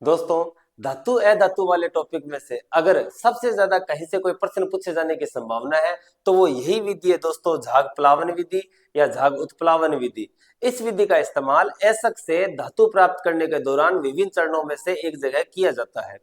दोस्तों, धातु अधातु वाले टॉपिक में से अगर सबसे ज्यादा कहीं से कोई प्रश्न पूछे जाने की संभावना है तो वो यही विधि है दोस्तों, झाग प्लावन विधि या झाग उत्प्लावन विधि। इस विधि का इस्तेमाल ऐसक से धातु प्राप्त करने के दौरान विभिन्न चरणों में से एक जगह किया जाता है।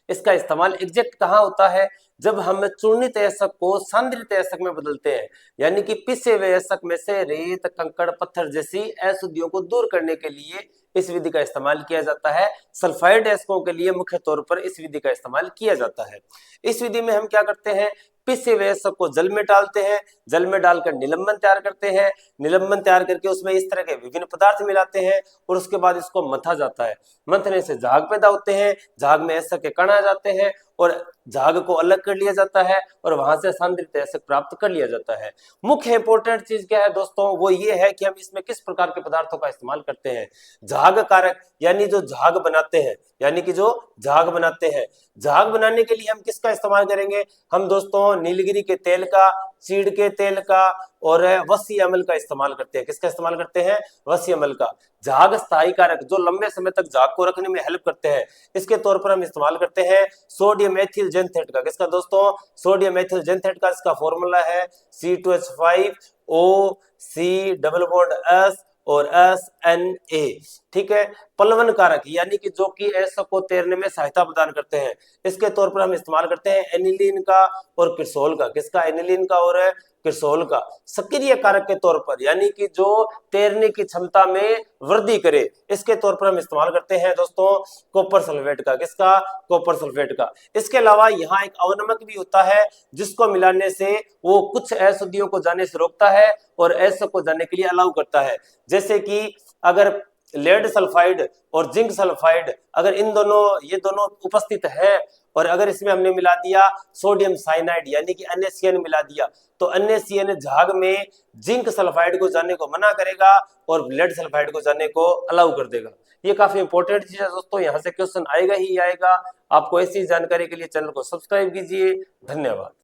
इसका इस्तेमाल एग्जैक्ट कहाँ होता है? जब हम चूर्णित ऐसक को सांद्रित ऐसक में बदलते हैं, यानी कि पिसे हुए ऐसक में से रेत, कंकड़, पत्थर जैसी अशुद्धियों को दूर करने के लिए इस विधि का इस्तेमाल किया जाता है। सल्फाइड ऐसकों के लिए मुख्य तौर पर इस विधि का इस्तेमाल किया जाता है। इस विधि में हम क्या करते हैं? पिसे हुए ऐसक को जल में डालते हैं, जल में डालकर निलंबन तैयार करते हैं, निलंबन तैयार करके उसमें इस तरह के विभिन्न पदार्थ मिलाते हैं और उसके बाद इसको मथा जाता है। मंथने से झाग पैदा होते हैं, झाग में ऐसक के कण आ जाते हैं और झाग को अलग कर लिया जाता है और वहां से सांद्रित ऐसक प्राप्त कर लिया जाता है। मुख्य इंपॉर्टेंट चीज क्या है दोस्तों? वो ये है कि हम इसमें किस प्रकार के पदार्थों का इस्तेमाल करते हैं। झाग कारक, यानी जो झाग बनाते हैं, यानी कि जो झाग बनाते हैं, झाग बनाने के लिए हम किसका इस्तेमाल करेंगे? हम दोस्तों नीलगिरी के तेल का, चीड़ के तेल का और वसी अमल का इस्तेमाल करते हैं। किसका इस्तेमाल करते हैं? वसी अमल का। झाग स्थायी कारक, जो लंबे समय तक झाग को रखने में हेल्प करते हैं, इसके तौर पर हम इस्तेमाल करते हैं सोडियम एथिल जेंथेट का। किसका दोस्तों? सोडियम एथिल जेंथेट का। इसका फॉर्मूला है C2H5O C double bond S और SNA। ठीक है। पलवन कारक, यानी कि जो कि ऐसक को तैरने में सहायता प्रदान करते हैं, इसके तौर पर हम इस्तेमाल करते हैं एनिलीन का और क्रिसोल का। किसका? एनिलीन का और क्रिसोल का। सक्रिय कारक के तौर पर, यानी कि जो तैरने की क्षमता में वृद्धि करे, इसके तौर पर हम इस्तेमाल करते हैं दोस्तों कॉपर सल्फेट का। किसका? कॉपर सल्फेट का। इसके अलावा यहाँ एक अवनमक भी होता है जिसको मिलाने से वो कुछ अशुद्धियों को जाने से रोकता है और ऐसक को जाने के लिए अलाउ करता है। जैसे कि अगर लेड सल्फाइड और जिंक सल्फाइड, अगर इन दोनों, ये दोनों उपस्थित है और अगर इसमें हमने मिला दिया सोडियम साइनाइड यानी कि NaCN मिला दिया, तो NaCN झाग में जिंक सल्फाइड को जाने को मना करेगा और लेड सल्फाइड को जाने को अलाउ कर देगा। ये काफी इंपॉर्टेंट चीज है दोस्तों, यहाँ से क्वेश्चन आएगा ही आएगा। आपको ऐसी जानकारी के लिए चैनल को सब्सक्राइब कीजिए। धन्यवाद।